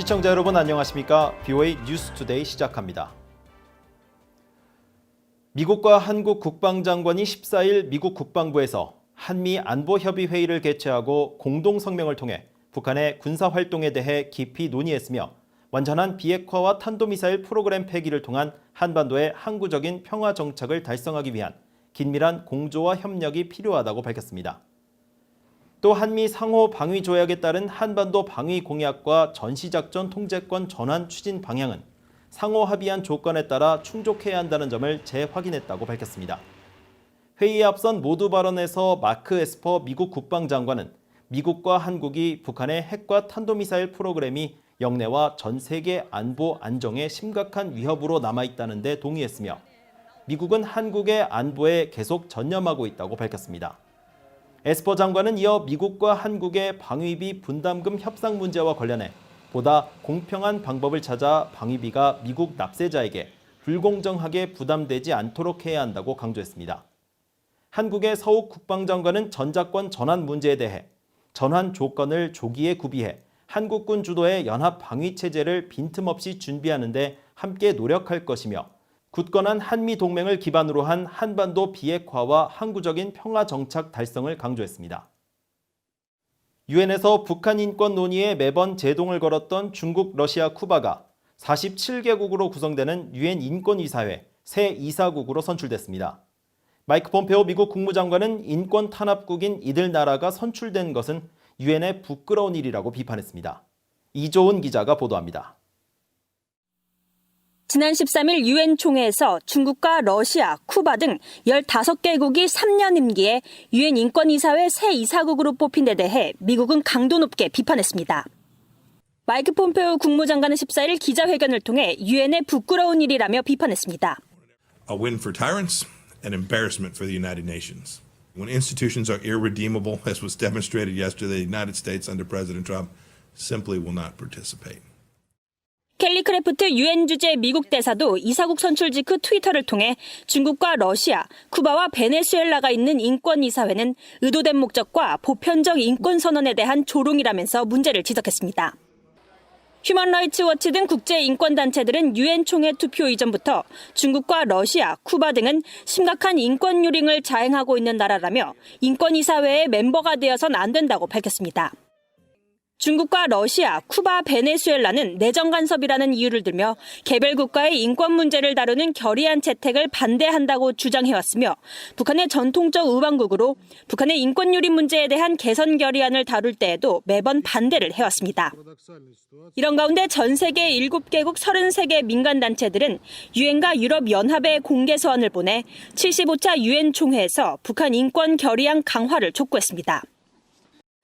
시청자 여러분 안녕하십니까? BOA 뉴스투데이 시작합니다. 미국과 한국 국방장관이 14일 미국 국방부에서 한미 안보협의회의를 개최하고 공동성명을 통해 북한의 군사활동에 대해 깊이 논의했으며 완전한 비핵화와 탄도미사일 프로그램 폐기를 통한 한반도의 항구적인 평화 정착을 달성하기 위한 긴밀한 공조와 협력이 필요하다고 밝혔습니다. 또 한미 상호 방위 조약에 따른 한반도 방위 공약과 전시작전 통제권 전환 추진 방향은 상호 합의한 조건에 따라 충족해야 한다는 점을 재확인했다고 밝혔습니다. 회의에 앞선 모두 발언에서 마크 에스퍼 미국 국방장관은 미국과 한국이 북한의 핵과 탄도미사일 프로그램이 영내와 전 세계 안보 안정에 심각한 위협으로 남아있다는 데 동의했으며 미국은 한국의 안보에 계속 전념하고 있다고 밝혔습니다. 에스퍼 장관은 이어 미국과 한국의 방위비 분담금 협상 문제와 관련해 보다 공평한 방법을 찾아 방위비가 미국 납세자에게 불공정하게 부담되지 않도록 해야 한다고 강조했습니다. 한국의 서욱 국방장관은 전작권 전환 문제에 대해 전환 조건을 조기에 구비해 한국군 주도의 연합 방위체제를 빈틈없이 준비하는 데 함께 노력할 것이며 굳건한 한미 동맹을 기반으로 한 한반도 비핵화와 항구적인 평화 정착 달성을 강조했습니다. 유엔에서 북한 인권 논의에 매번 제동을 걸었던 중국, 러시아, 쿠바가 47개국으로 구성되는 유엔 인권이사회 새 이사국으로 선출됐습니다. 마이크 폼페오 미국 국무장관은 인권 탄압국인 이들 나라가 선출된 것은 유엔의 부끄러운 일이라고 비판했습니다. 이조은 기자가 보도합니다. 지난 13일 유엔 총회에서 중국과 러시아, 쿠바 등 15개국이 3년 임기에 유엔 인권이사회 새 이사국으로 뽑힌 데 대해 미국은 강도 높게 비판했습니다. 마이크 폼페오 국무장관은 14일 기자회견을 통해 유엔의 부끄러운 일이라며 비판했습니다. A win for tyrants, an embarrassment for the United Nations. When institutions are irredeemable, as was demonstrated yesterday, the United States under President Trump simply will not participate. 켈리 크래프트 유엔 주재 미국 대사도 이사국 선출 직후 트위터를 통해 중국과 러시아, 쿠바와 베네수엘라가 있는 인권이사회는 의도된 목적과 보편적 인권 선언에 대한 조롱이라면서 문제를 지적했습니다. 휴먼 라이츠 워치 등 국제 인권단체들은 유엔 총회 투표 이전부터 중국과 러시아, 쿠바 등은 심각한 인권 유린을 자행하고 있는 나라라며 인권이사회의 멤버가 되어선 안 된다고 밝혔습니다. 중국과 러시아, 쿠바, 베네수엘라는 내정 간섭이라는 이유를 들며 개별 국가의 인권 문제를 다루는 결의안 채택을 반대한다고 주장해왔으며 북한의 전통적 우방국으로 북한의 인권 유린 문제에 대한 개선 결의안을 다룰 때에도 매번 반대를 해왔습니다. 이런 가운데 전 세계 7개국 33개 민간단체들은 유엔과 유럽연합에 공개 서한을 보내 75차 유엔 총회에서 북한 인권 결의안 강화를 촉구했습니다.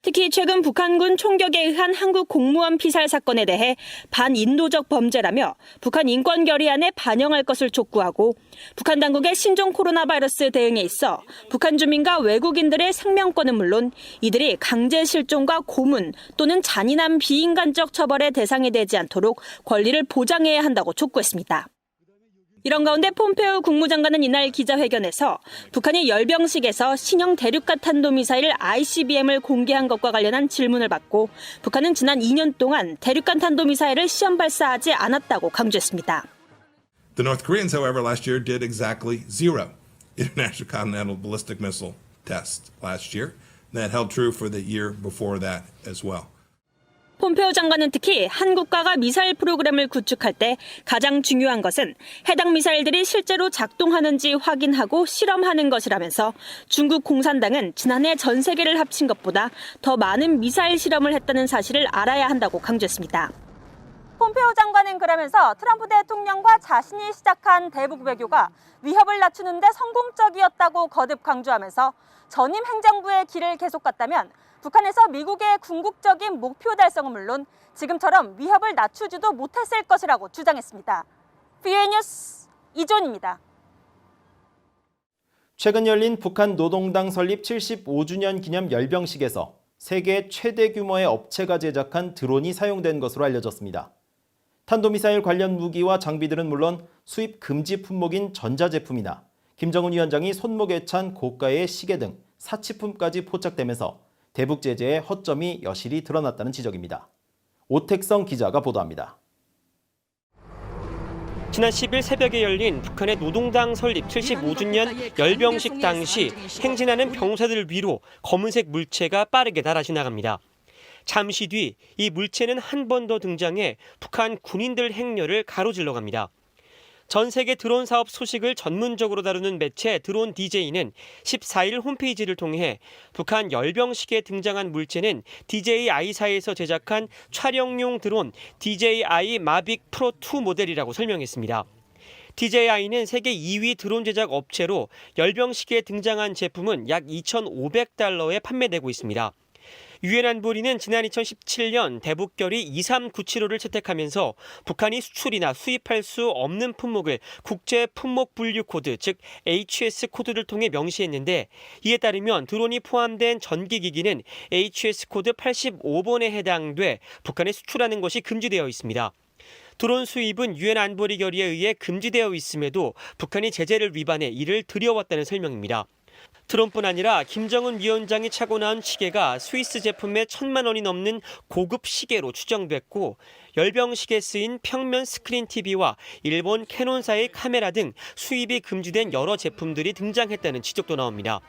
특히 최근 북한군 총격에 의한 한국 공무원 피살 사건에 대해 반인도적 범죄라며 북한 인권 결의안에 반영할 것을 촉구하고 북한 당국의 신종 코로나 바이러스 대응에 있어 북한 주민과 외국인들의 생명권은 물론 이들이 강제 실종과 고문 또는 잔인한 비인간적 처벌의 대상이 되지 않도록 권리를 보장해야 한다고 촉구했습니다. 이런 가운데 폼페오 국무장관은 이날 기자회견에서 북한이 열병식에서 신형 대륙간 탄도미사일 ICBM을 공개한 것과 관련한 질문을 받고 북한은 지난 2년 동안 대륙간 탄도미사일을 시험 발사하지 않았다고 강조했습니다. The North Koreans, however, last year did exactly 0 International Continental Ballistic Missile tests last year. That held true for the year before that as well. 폼페오 장관은 특히 한 국가가 미사일 프로그램을 구축할 때 가장 중요한 것은 해당 미사일들이 실제로 작동하는지 확인하고 실험하는 것이라면서 중국 공산당은 지난해 전 세계를 합친 것보다 더 많은 미사일 실험을 했다는 사실을 알아야 한다고 강조했습니다. 폼페오 장관은 그러면서 트럼프 대통령과 자신이 시작한 대북 외교가 위협을 낮추는 데 성공적이었다고 거듭 강조하면서 전임 행정부의 길을 계속 갔다면 북한에서 미국의 궁극적인 목표 달성은 물론 지금처럼 위협을 낮추지도 못했을 것이라고 주장했습니다. BOA 뉴스 이조은입니다. 최근 열린 북한 노동당 설립 75주년 기념 열병식에서 세계 최대 규모의 업체가 제작한 드론이 사용된 것으로 알려졌습니다. 탄도미사일 관련 무기와 장비들은 물론 수입 금지 품목인 전자제품이나 김정은 위원장이 손목에 찬 고가의 시계 등 사치품까지 포착되면서 대북 제재의 허점이 여실히 드러났다는 지적입니다. 오택성 기자가 보도합니다. 지난 10일 새벽에 열린 북한의 노동당 설립 75주년 열병식 당시 행진하는 병사들 위로 검은색 물체가 빠르게 날아 지나갑니다. 잠시 뒤 이 물체는 한 번 더 등장해 북한 군인들 행렬을 가로질러 갑니다. 전 세계 드론 사업 소식을 전문적으로 다루는 매체 드론 DJ는 14일 홈페이지를 통해 북한 열병식에 등장한 물체는 DJI사에서 제작한 촬영용 드론 DJI 마빅 프로 2 모델이라고 설명했습니다. DJI는 세계 2위 드론 제작 업체로 열병식에 등장한 제품은 약 2,500달러에 판매되고 있습니다. 유엔 안보리는 지난 2017년 대북결의 2397호를 채택하면서 북한이 수출이나 수입할 수 없는 품목을 국제 품목 분류 코드, 즉 HS 코드를 통해 명시했는데 이에 따르면 드론이 포함된 전기기기는 HS 코드 85번에 해당돼 북한에 수출하는 것이 금지되어 있습니다. 드론 수입은 유엔 안보리 결의에 의해 금지되어 있음에도 북한이 제재를 위반해 이를 들여왔다는 설명입니다. 드론뿐 아니라 김정은 위원장이 차고 나온 시계가 스위스 제품의 1,000만 원이 넘는 고급 시계로 추정됐고 열병식에 쓰인 평면 스크린 TV와 일본 캐논사의 카메라 등 수입이 금지된 여러 제품들이 등장했다는 지적도 나옵니다.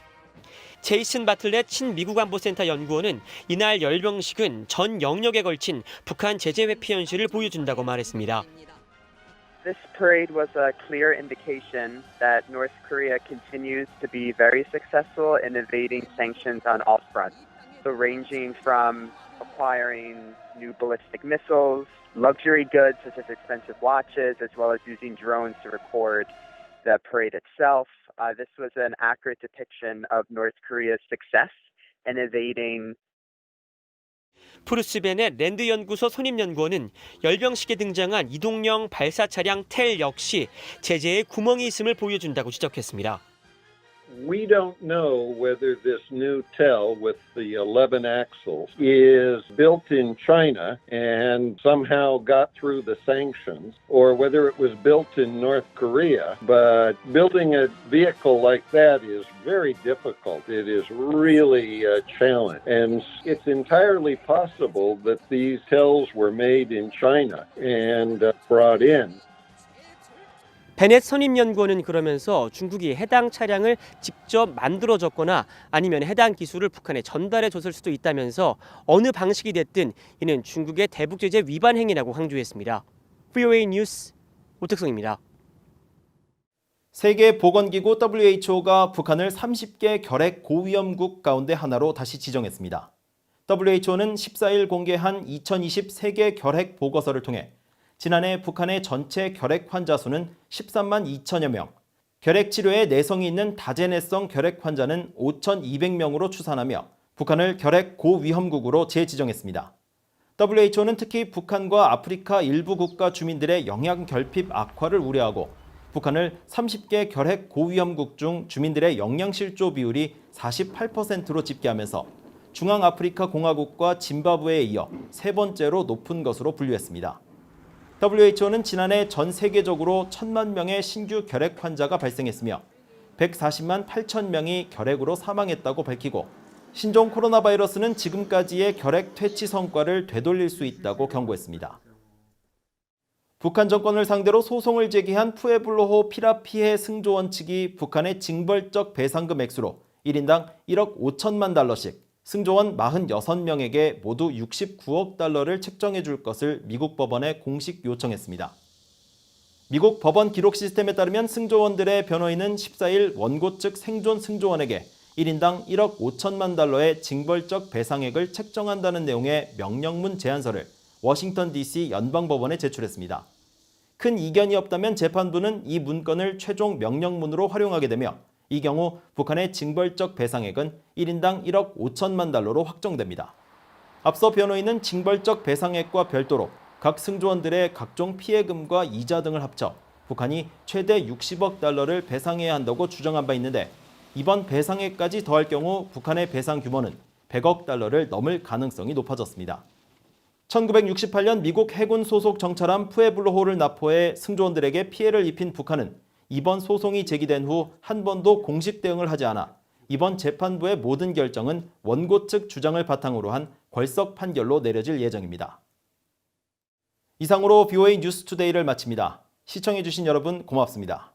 제이슨 바틀렛 친미국 안보센터 연구원은 이날 열병식은 전 영역에 걸친 북한 제재 회피 현실을 보여준다고 말했습니다. This parade was a clear indication that North Korea continues to be very successful in evading sanctions on all fronts. So ranging from acquiring new ballistic missiles, luxury goods such as expensive watches, as well as using drones to record the parade itself. This was an accurate depiction of North Korea's success in evading 프루스 베넷 랜드 연구소 선임 연구원은 열병식에 등장한 이동형 발사 차량 텔 역시 제재에 구멍이 있음을 보여준다고 지적했습니다. We don't know whether this new TEL with the 11 axles is built in China and somehow got through the sanctions, or whether it was built in North Korea. But building a vehicle like that is very difficult. It is really a challenge. And it's entirely possible that these TELs were made in China and brought in. 베넷 선임 연구원은 그러면서 중국이 해당 차량을 직접 만들어줬거나 아니면 해당 기술을 북한에 전달해줬을 수도 있다면서 어느 방식이 됐든 이는 중국의 대북 제재 위반 행위라고 강조했습니다. VOA 뉴스 오택성입니다. 세계보건기구 WHO가 북한을 30개 결핵 고위험국 가운데 하나로 다시 지정했습니다. WHO는 14일 공개한 2020 세계 결핵 보고서를 통해 지난해 북한의 전체 결핵 환자 수는 13만 2천여 명, 결핵 치료에 내성이 있는 다재내성 결핵 환자는 5,200명으로 추산하며 북한을 결핵 고위험국으로 재지정했습니다. WHO는 특히 북한과 아프리카 일부 국가 주민들의 영양 결핍 악화를 우려하고 북한을 30개 결핵 고위험국 중 주민들의 영양실조 비율이 48%로 집계하면서 중앙아프리카 공화국과 짐바브웨에 이어 세 번째로 높은 것으로 분류했습니다. WHO는 지난해 전 세계적으로 1,000만 명의 신규 결핵 환자가 발생했으며 140만 8천 명이 결핵으로 사망했다고 밝히고 신종 코로나 바이러스는 지금까지의 결핵 퇴치 성과를 되돌릴 수 있다고 경고했습니다. 북한 정권을 상대로 소송을 제기한 푸에블로호 피라 피해 승조원 측이 북한의 징벌적 배상금 액수로 1인당 1억 5천만 달러씩 승조원 46명에게 모두 69억 달러를 책정해 줄 것을 미국 법원에 공식 요청했습니다. 미국 법원 기록 시스템에 따르면 승조원들의 변호인은 14일 원고 측 생존 승조원에게 1인당 1억 5천만 달러의 징벌적 배상액을 책정한다는 내용의 명령문 제안서를 워싱턴 DC 연방법원에 제출했습니다. 큰 이견이 없다면 재판부는 이 문건을 최종 명령문으로 활용하게 되며 이 경우 북한의 징벌적 배상액은 1인당 1억 5천만 달러로 확정됩니다. 앞서 변호인은 징벌적 배상액과 별도로 각 승조원들의 각종 피해금과 이자 등을 합쳐 북한이 최대 60억 달러를 배상해야 한다고 주장한 바 있는데 이번 배상액까지 더할 경우 북한의 배상 규모는 100억 달러를 넘을 가능성이 높아졌습니다. 1968년 미국 해군 소속 정찰함 푸에블로호를 납포해 승조원들에게 피해를 입힌 북한은 이번 소송이 제기된 후 한 번도 공식 대응을 하지 않아 이번 재판부의 모든 결정은 원고 측 주장을 바탕으로 한 궐석 판결로 내려질 예정입니다. 이상으로 BOA 뉴스투데이를 마칩니다. 시청해주신 여러분 고맙습니다.